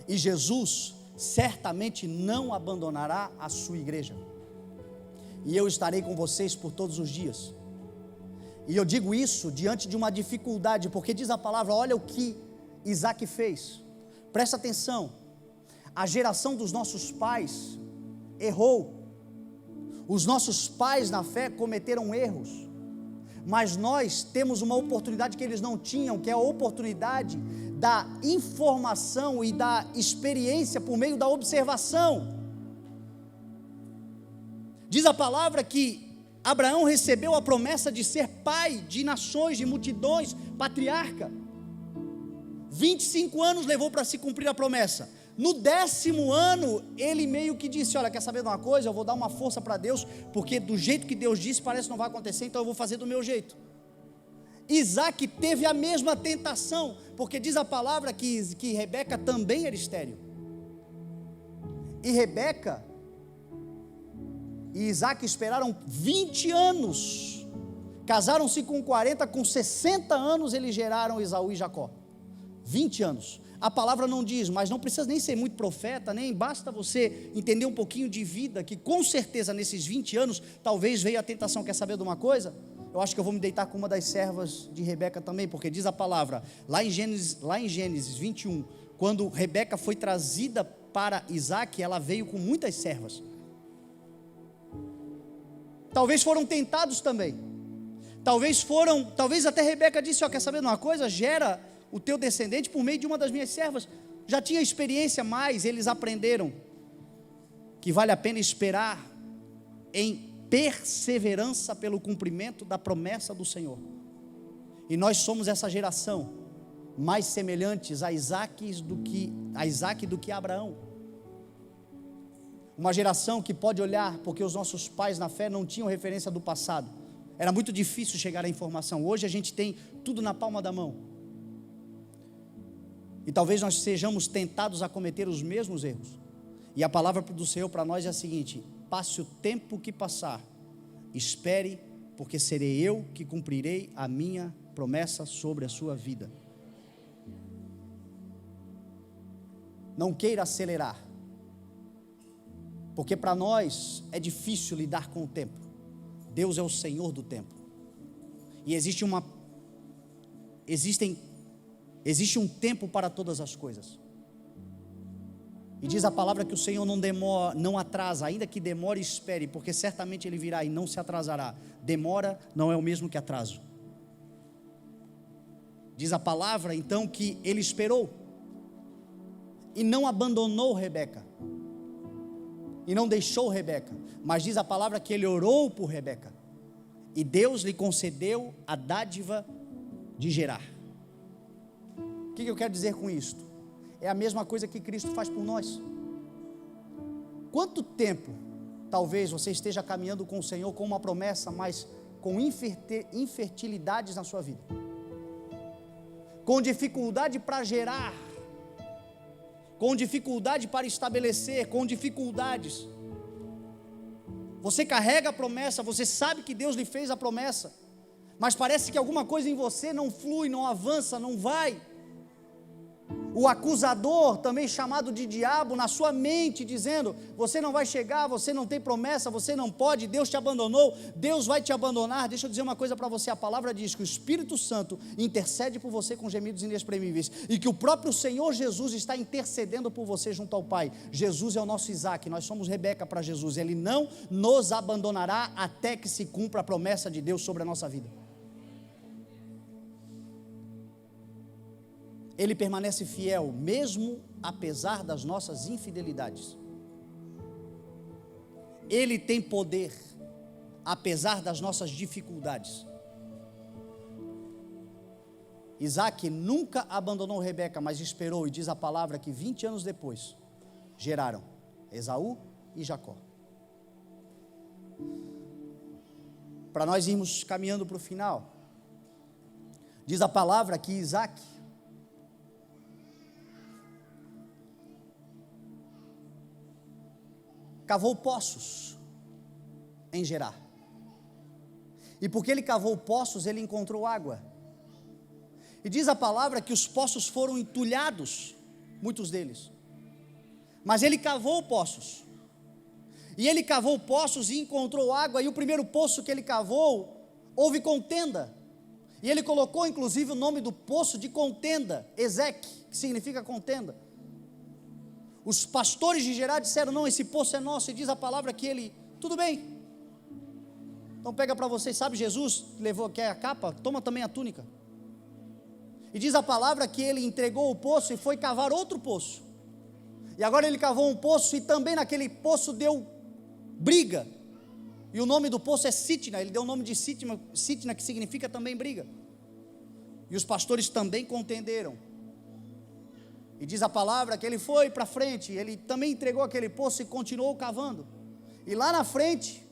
e Jesus certamente não abandonará a sua igreja, e eu estarei com vocês por todos os dias, e eu digo isso diante de uma dificuldade, porque diz a palavra, olha o que Isaac fez, presta atenção, a geração dos nossos pais errou, os nossos pais na fé cometeram erros, mas nós temos uma oportunidade que eles não tinham, que é a oportunidade da informação e da experiência por meio da observação. Diz a palavra que Abraão recebeu a promessa de ser pai de nações, de multidões, patriarca. 25 anos levou para se cumprir a promessa. No 10º ano, ele meio que disse, olha, quer saber de uma coisa? Eu vou dar uma força para Deus, porque do jeito que Deus disse, parece que não vai acontecer, então eu vou fazer do meu jeito. Isaac teve a mesma tentação, porque diz a palavra que Rebeca também era estéril. E Rebeca e Isaac esperaram 20 anos, casaram-se com 40, com 60 anos eles geraram Esaú e Jacó. 20 anos. A palavra não diz, mas não precisa nem ser muito profeta, nem basta você entender um pouquinho de vida, que com certeza nesses 20 anos, talvez veio a tentação. Quer saber de uma coisa? Eu acho que eu vou me deitar com uma das servas de Rebeca também, porque diz a palavra, lá em Gênesis 21, quando Rebeca foi trazida para Isaac, ela veio com muitas servas. Talvez foram tentados também, talvez até Rebeca disse, quer saber de uma coisa? Gera o teu descendente por meio de uma das minhas servas. Já tinha experiência, mas eles aprenderam que vale a pena esperar em perseverança pelo cumprimento da promessa do Senhor. E nós somos essa geração mais semelhantes a Isaac do que a Abraão. Uma geração que pode olhar, porque os nossos pais na fé não tinham referência do passado. Era muito difícil chegar à informação. Hoje a gente tem tudo na palma da mão. E talvez nós sejamos tentados a cometer os mesmos erros. E a palavra do Senhor para nós é a seguinte: passe o tempo que passar, espere, porque serei eu que cumprirei a minha promessa sobre a sua vida. Não queira acelerar, porque para nós é difícil lidar com o tempo. Deus é o Senhor do tempo. E existe um tempo para todas as coisas. E diz a palavra que o Senhor não demora, não atrasa, ainda que demore, espere, porque certamente Ele virá e não se atrasará. Demora não é o mesmo que atraso. Diz a palavra então que Ele esperou e não abandonou Rebeca, e não deixou Rebeca, mas diz a palavra que Ele orou por Rebeca, e Deus lhe concedeu a dádiva de gerar. O que eu quero dizer com isto? É a mesma coisa que Cristo faz por nós. Quanto tempo talvez você esteja caminhando com o Senhor com uma promessa, mas com infertilidades na sua vida, com dificuldade para gerar, com dificuldade para estabelecer, com dificuldades. Você carrega a promessa, você sabe que Deus lhe fez a promessa, mas parece que alguma coisa em você não flui, não avança, não vai. O acusador, também chamado de diabo, na sua mente dizendo: você não vai chegar, você não tem promessa, você não pode, Deus te abandonou, Deus vai te abandonar. Deixa eu dizer uma coisa para você, a palavra diz que o Espírito Santo intercede por você com gemidos inexprimíveis, e que o próprio Senhor Jesus está intercedendo por você junto ao Pai. Jesus é o nosso Isaac, nós somos Rebeca para Jesus. Ele não nos abandonará até que se cumpra a promessa de Deus sobre a nossa vida. Ele permanece fiel, mesmo apesar das nossas infidelidades. Ele tem poder, apesar das nossas dificuldades. Isaac nunca abandonou Rebeca, mas esperou, e diz a palavra que 20 anos depois, geraram Esaú e Jacó. Para nós irmos caminhando para o final, diz a palavra que Isaac cavou poços em Gerar, e porque ele cavou poços, ele encontrou água, e diz a palavra que os poços foram entulhados, muitos deles, mas ele cavou poços, e ele cavou poços e encontrou água, e o primeiro poço que ele cavou, houve contenda, e ele colocou inclusive o nome do poço de contenda, Ezeque, que significa contenda. Os pastores de Gerar disseram: não, esse poço é nosso, e diz a palavra que ele, tudo bem, então pega para vocês, sabe, Jesus levou, quer a capa? Toma também a túnica. E diz a palavra que ele entregou o poço e foi cavar outro poço, e agora ele cavou um poço, e também naquele poço deu briga, e o nome do poço é Sitna, ele deu o nome de Sitna, que significa também briga, e os pastores também contenderam. E diz a palavra que ele foi para frente, ele também entregou aquele poço e continuou cavando, e lá na frente,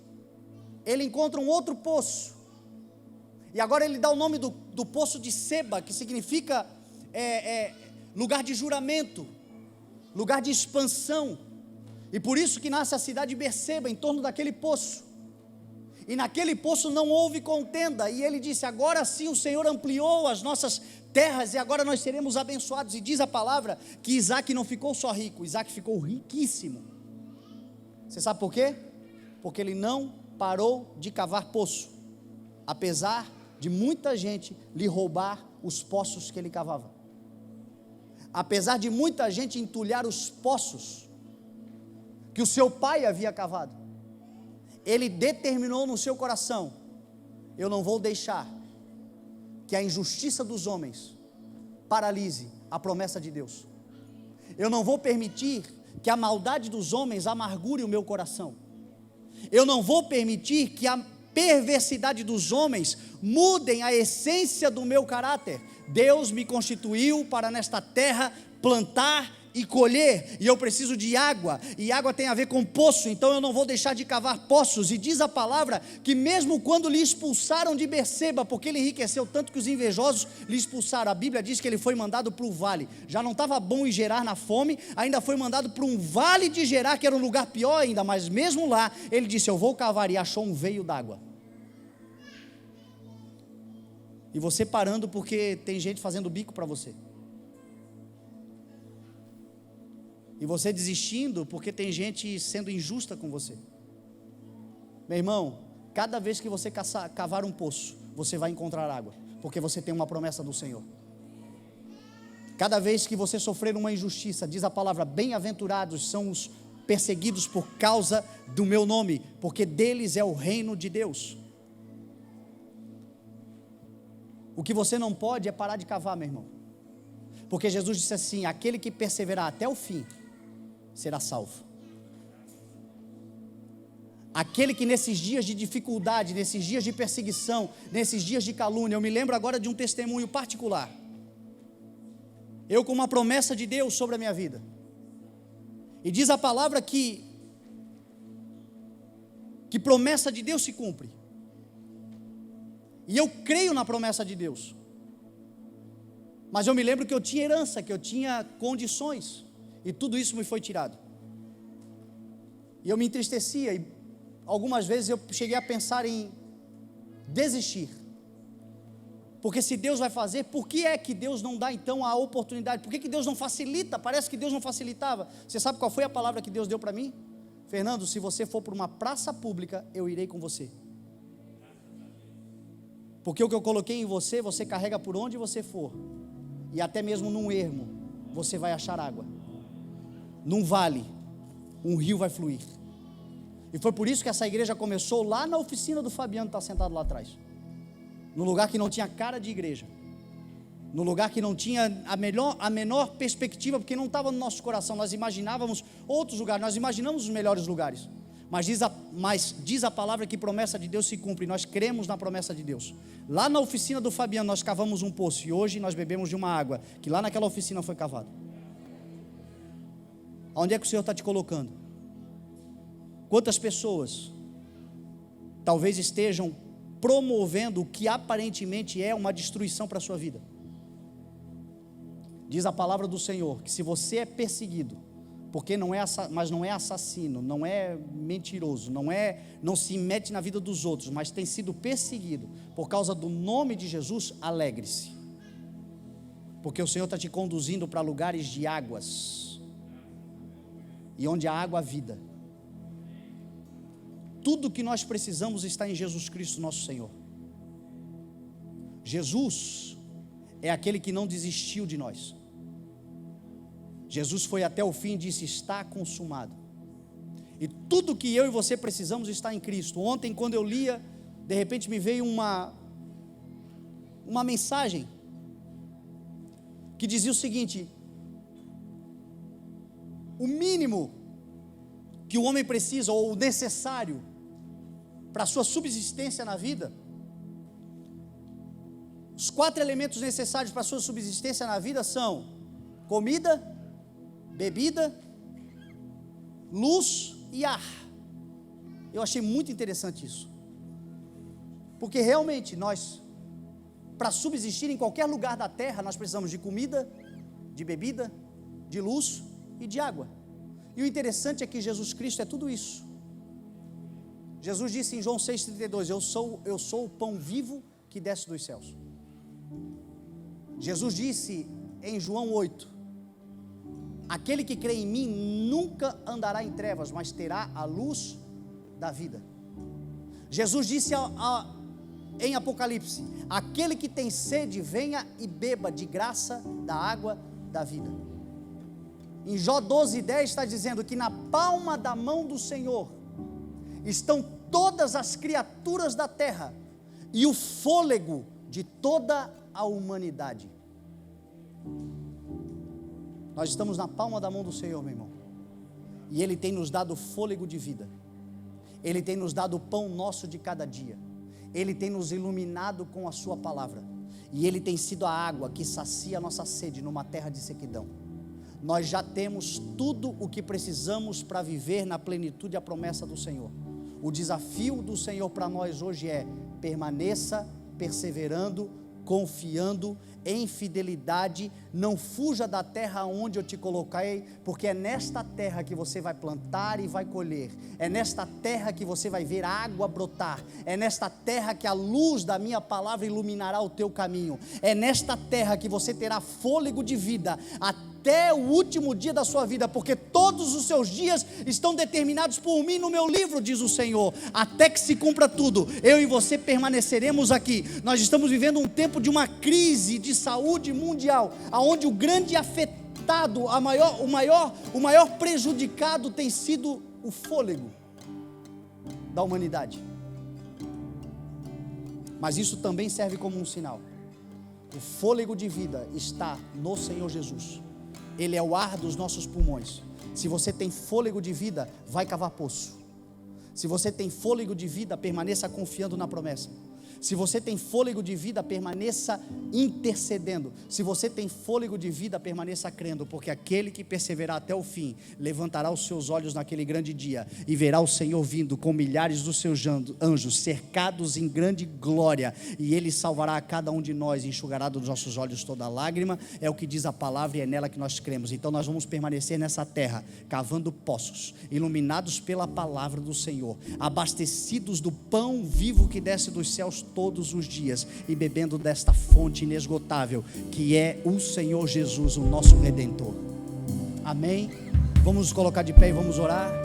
ele encontra um outro poço, e agora ele dá o nome do poço de Seba, que significa lugar de juramento, lugar de expansão, e por isso que nasce a cidade de Berseba, em torno daquele poço, e naquele poço não houve contenda, e ele disse: agora sim o Senhor ampliou as nossas terras, e agora nós seremos abençoados. E diz a palavra que Isaac não ficou só rico, Isaac ficou riquíssimo. Você sabe por quê? Porque ele não parou de cavar poço, apesar de muita gente lhe roubar os poços que ele cavava, apesar de muita gente entulhar os poços que o seu pai havia cavado. Ele determinou no seu coração: eu não vou deixar que a injustiça dos homens paralise a promessa de Deus. Eu não vou permitir que a maldade dos homens amargure o meu coração. Eu não vou permitir que a perversidade dos homens mudem a essência do meu caráter. Deus me constituiu para nesta terra plantar e colher, e eu preciso de água, e água tem a ver com poço, então eu não vou deixar de cavar poços. E diz a palavra que mesmo quando lhe expulsaram de Berseba, porque ele enriqueceu tanto que os invejosos lhe expulsaram, a Bíblia diz que ele foi mandado para o vale, já não estava bom em Gerar na fome, ainda foi mandado para um vale de Gerar, que era um lugar pior ainda, mas mesmo lá, ele disse: eu vou cavar, e achou um veio d'água. E você parando porque tem gente fazendo bico para você, e você desistindo porque tem gente sendo injusta com você. Meu irmão, cada vez que você cavar um poço, você vai encontrar água, porque você tem uma promessa do Senhor. Cada vez que você sofrer uma injustiça, diz a palavra, bem-aventurados são os perseguidos por causa do meu nome, porque deles é o reino de Deus. O que você não pode é parar de cavar, meu irmão, porque Jesus disse assim: aquele que perseverar até o fim será salvo. Aquele que nesses dias de dificuldade, nesses dias de perseguição, nesses dias de calúnia, eu me lembro agora de um testemunho particular, eu com uma promessa de Deus sobre a minha vida, e diz a palavra que promessa de Deus se cumpre, e eu creio na promessa de Deus, mas eu me lembro que eu tinha herança, que eu tinha condições, e tudo isso me foi tirado, e eu me entristecia, e algumas vezes eu cheguei a pensar em desistir, porque se Deus vai fazer, por que é que Deus não dá então a oportunidade? Por que Deus não facilita? Parece que Deus não facilitava. Você sabe qual foi a palavra que Deus deu para mim? Fernando, se você for para uma praça pública, eu irei com você, porque o que eu coloquei em você, você carrega por onde você for, e até mesmo num ermo, você vai achar água, num vale, um rio vai fluir. E foi por isso que essa igreja começou lá na oficina do Fabiano, que está sentado lá atrás, no lugar que não tinha cara de igreja, no lugar que não tinha a menor perspectiva, porque não estava no nosso coração. Nós imaginávamos outros lugares, nós imaginamos os melhores lugares, mas diz a palavra que promessa de Deus se cumpre, e nós cremos na promessa de Deus. Lá na oficina do Fabiano nós cavamos um poço, e hoje nós bebemos de uma água que lá naquela oficina foi cavada. Onde é que o Senhor está te colocando? Quantas pessoas talvez estejam promovendo o que aparentemente é uma destruição para a sua vida? Diz a palavra do Senhor que se você é perseguido, porque mas não é assassino, não é mentiroso, não se mete na vida dos outros, mas tem sido perseguido por causa do nome de Jesus, alegre-se, porque o Senhor está te conduzindo para lugares de águas, e onde há água, há vida. Tudo que nós precisamos está em Jesus Cristo nosso Senhor. Jesus é aquele que não desistiu de nós. Jesus foi até o fim e disse: está consumado. E tudo que eu e você precisamos está em Cristo. Ontem, quando eu lia, de repente me veio uma mensagem que dizia o seguinte: o mínimo que o homem precisa, ou o necessário para a sua subsistência na vida, os 4 elementos necessários para a sua subsistência na vida são comida, bebida, luz e ar. Eu achei muito interessante isso, porque realmente nós, para subsistir em qualquer lugar da terra, nós precisamos de comida, de bebida, de luz e de água. E o interessante é que Jesus Cristo é tudo isso. Jesus disse em João 6,32, eu sou o pão vivo que desce dos céus. Jesus disse em João 8, aquele que crê em mim nunca andará em trevas, mas terá a luz da vida. Jesus disse em Apocalipse, aquele que tem sede, venha e beba de graça da água da vida. Em Jó 12:10 está dizendo que na palma da mão do Senhor estão todas as criaturas da terra e o fôlego de toda a humanidade. Nós estamos na palma da mão do Senhor, meu irmão, e Ele tem nos dado fôlego de vida, Ele tem nos dado o pão nosso de cada dia, Ele tem nos iluminado com a sua palavra, e Ele tem sido a água que sacia a nossa sede numa terra de sequidão. Nós já temos tudo o que precisamos para viver na plenitude a promessa do Senhor. O desafio do Senhor para nós hoje é: permaneça perseverando, confiando em fidelidade, não fuja da terra onde eu te coloquei, porque é nesta terra que você vai plantar e vai colher, é nesta terra que você vai ver a água brotar, é nesta terra que a luz da minha palavra iluminará o teu caminho, é nesta terra que você terá fôlego de vida até o último dia da sua vida, porque todos os seus dias estão determinados por mim no meu livro, diz o Senhor, até que se cumpra tudo, eu e você permaneceremos aqui. Nós estamos vivendo um tempo de uma crise de saúde mundial, aonde o grande afetado, o maior prejudicado tem sido o fôlego da humanidade. Mas isso também serve como um sinal. O fôlego de vida está no Senhor Jesus. Ele é o ar dos nossos pulmões. Se você tem fôlego de vida, vai cavar poço. Se você tem fôlego de vida, permaneça confiando na promessa. Se você tem fôlego de vida, permaneça intercedendo. Se você tem fôlego de vida, permaneça crendo, porque aquele que perseverar até o fim, levantará os seus olhos naquele grande dia, e verá o Senhor vindo com milhares dos seus anjos, cercados em grande glória, e Ele salvará a cada um de nós, e enxugará dos nossos olhos toda lágrima. É o que diz a palavra, e é nela que nós cremos. Então nós vamos permanecer nessa terra, cavando poços, iluminados pela palavra do Senhor, abastecidos do pão vivo que desce dos céus todos os dias, e bebendo desta fonte inesgotável, que é o Senhor Jesus, o nosso Redentor. Amém? Vamos nos colocar de pé e vamos orar.